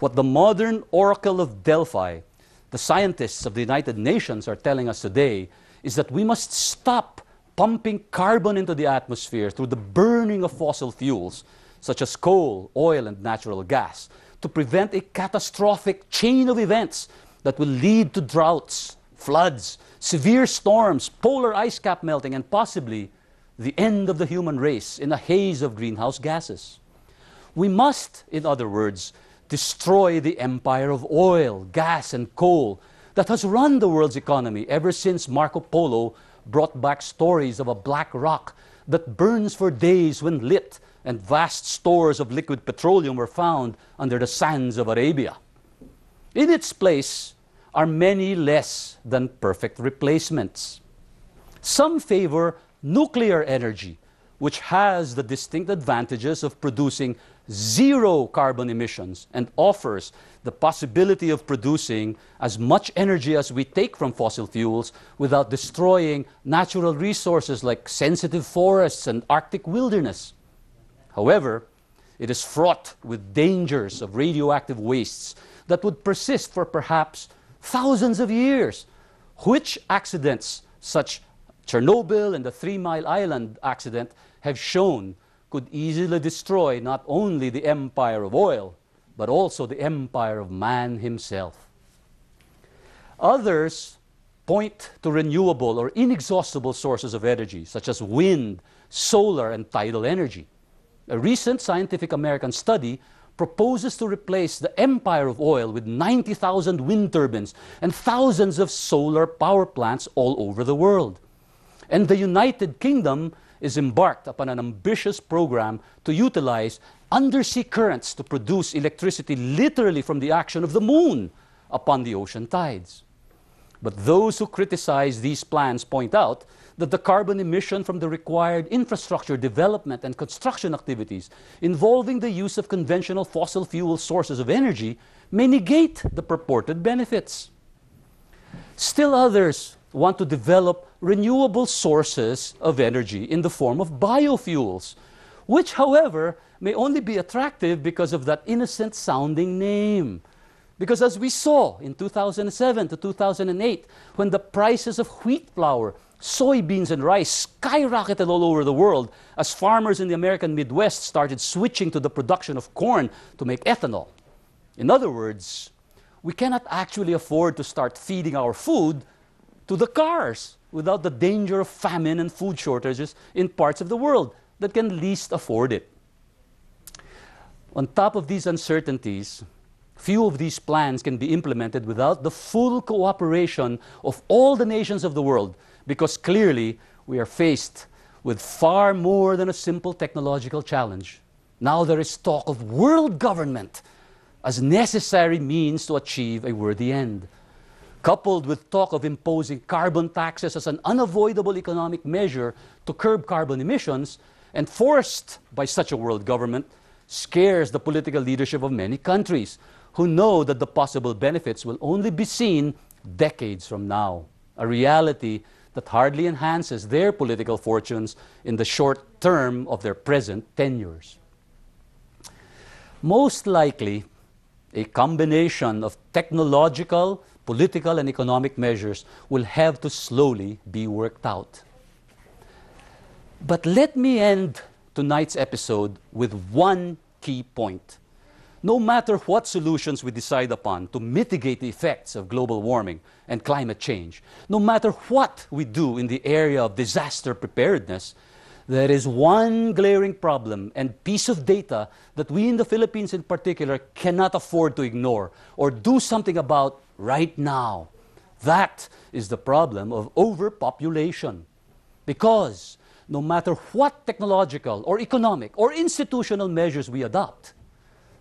What the modern Oracle of Delphi, the scientists of the United Nations, are telling us today is that we must stop pumping carbon into the atmosphere through the burning of fossil fuels, such as coal, oil, and natural gas, to prevent a catastrophic chain of events that will lead to droughts, floods, severe storms, polar ice cap melting, and possibly the end of the human race in a haze of greenhouse gases. We must, in other words, destroy the empire of oil, gas, and coal that has run the world's economy ever since Marco Polo brought back stories of a black rock that burns for days when lit, and vast stores of liquid petroleum were found under the sands of Arabia. In its place are many less than perfect replacements. Some favor nuclear energy, which has the distinct advantages of producing zero carbon emissions and offers the possibility of producing as much energy as we take from fossil fuels without destroying natural resources like sensitive forests and Arctic wilderness. However, it is fraught with dangers of radioactive wastes that would persist for perhaps thousands of years, which accidents such Chernobyl and the 3 Mile Island accident have shown could easily destroy not only the empire of oil, but also the empire of man himself. Others point to renewable or inexhaustible sources of energy, such as wind, solar, and tidal energy. A recent Scientific American study proposes to replace the empire of oil with 90,000 wind turbines and thousands of solar power plants all over the world. And the United Kingdom is embarked upon an ambitious program to utilize undersea currents to produce electricity literally from the action of the moon upon the ocean tides. But those who criticize these plans point out that the carbon emission from the required infrastructure development and construction activities involving the use of conventional fossil fuel sources of energy may negate the purported benefits. Still others want to develop renewable sources of energy in the form of biofuels, which, however, may only be attractive because of that innocent-sounding name. Because as we saw in 2007 to 2008, when the prices of wheat flour, soybeans, and rice skyrocketed all over the world as farmers in the American Midwest started switching to the production of corn to make ethanol. In other words, we cannot actually afford to start feeding our food to the cars without the danger of famine and food shortages in parts of the world that can least afford it. On top of these uncertainties, few of these plans can be implemented without the full cooperation of all the nations of the world, because clearly we are faced with far more than a simple technological challenge. Now there is talk of world government as necessary means to achieve a worthy end. Coupled with talk of imposing carbon taxes as an unavoidable economic measure to curb carbon emissions, and forced by such a world government, scares the political leadership of many countries who know that the possible benefits will only be seen decades from now, a reality that hardly enhances their political fortunes in the short term of their present tenures. Most likely, a combination of technological, political, and economic measures will have to slowly be worked out. But let me end tonight's episode with one key point. No matter what solutions we decide upon to mitigate the effects of global warming and climate change, no matter what we do in the area of disaster preparedness, there is one glaring problem and piece of data that we in the Philippines in particular cannot afford to ignore or do something about right now. That is the problem of overpopulation. Because no matter what technological or economic or institutional measures we adopt,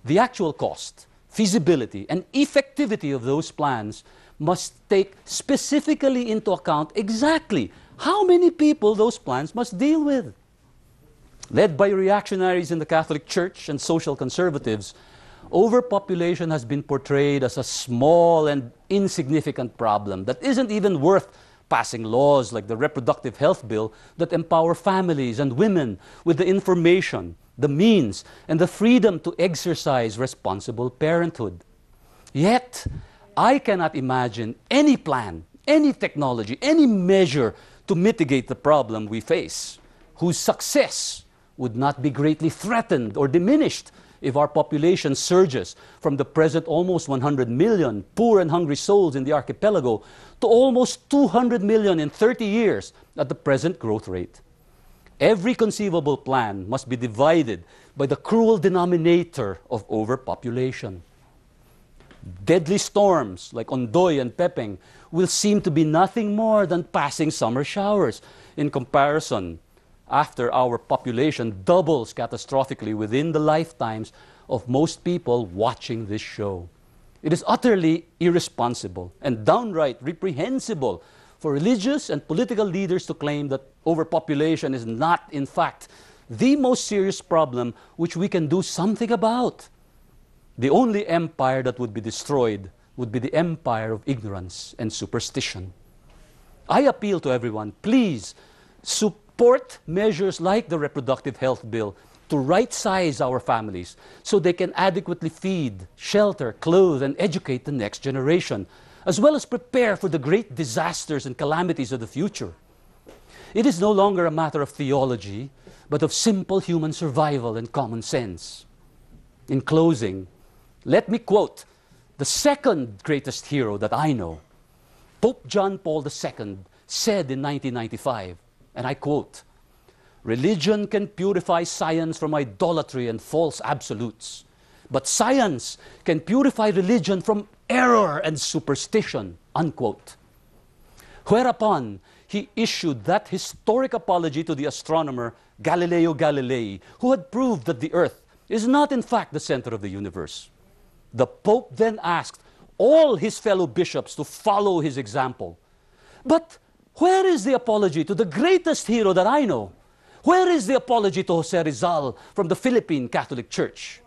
the actual cost, feasibility, and effectivity of those plans must take specifically into account exactly how many people those plans must deal with. Led by reactionaries in the Catholic Church and social conservatives, overpopulation has been portrayed as a small and insignificant problem that isn't even worth passing laws like the Reproductive Health Bill that empower families and women with the information, the means, and the freedom to exercise responsible parenthood. Yet, I cannot imagine any plan, any technology, any measure to mitigate the problem we face, whose success would not be greatly threatened or diminished if our population surges from the present almost 100 million poor and hungry souls in the archipelago to almost 200 million in 30 years at the present growth rate. Every conceivable plan must be divided by the cruel denominator of overpopulation. Deadly storms like Ondoy and Pepeng will seem to be nothing more than passing summer showers in comparison after our population doubles catastrophically within the lifetimes of most people watching this show. It is utterly irresponsible and downright reprehensible for religious and political leaders to claim that overpopulation is not, in fact, the most serious problem which we can do something about. The only empire that would be destroyed would be the empire of ignorance and superstition. I appeal to everyone, please support measures like the Reproductive Health Bill to right-size our families so they can adequately feed, shelter, clothe, and educate the next generation, as well as prepare for the great disasters and calamities of the future. It is no longer a matter of theology, but of simple human survival and common sense. In closing, let me quote the second greatest hero that I know. Pope John Paul II said in 1995, and I quote, "Religion can purify science from idolatry and false absolutes, but science can purify religion from error and superstition," unquote. Whereupon he issued that historic apology to the astronomer Galileo Galilei, who had proved that the Earth is not in fact the center of the universe. The Pope then asked all his fellow bishops to follow his example. But where is the apology to the greatest hero that I know? Where is the apology to Jose Rizal from the Philippine Catholic Church?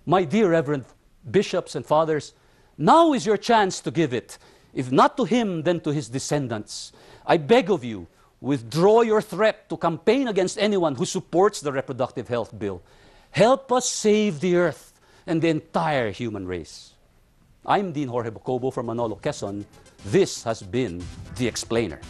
My dear Reverend bishops and fathers, now is your chance to give it. If not to him, then to his descendants. I beg of you, withdraw your threat to campaign against anyone who supports the Reproductive Health Bill. Help us save the Earth and the entire human race. I'm Dean Jorge Bocobo from Manolo, Quezon. This has been The Explainer.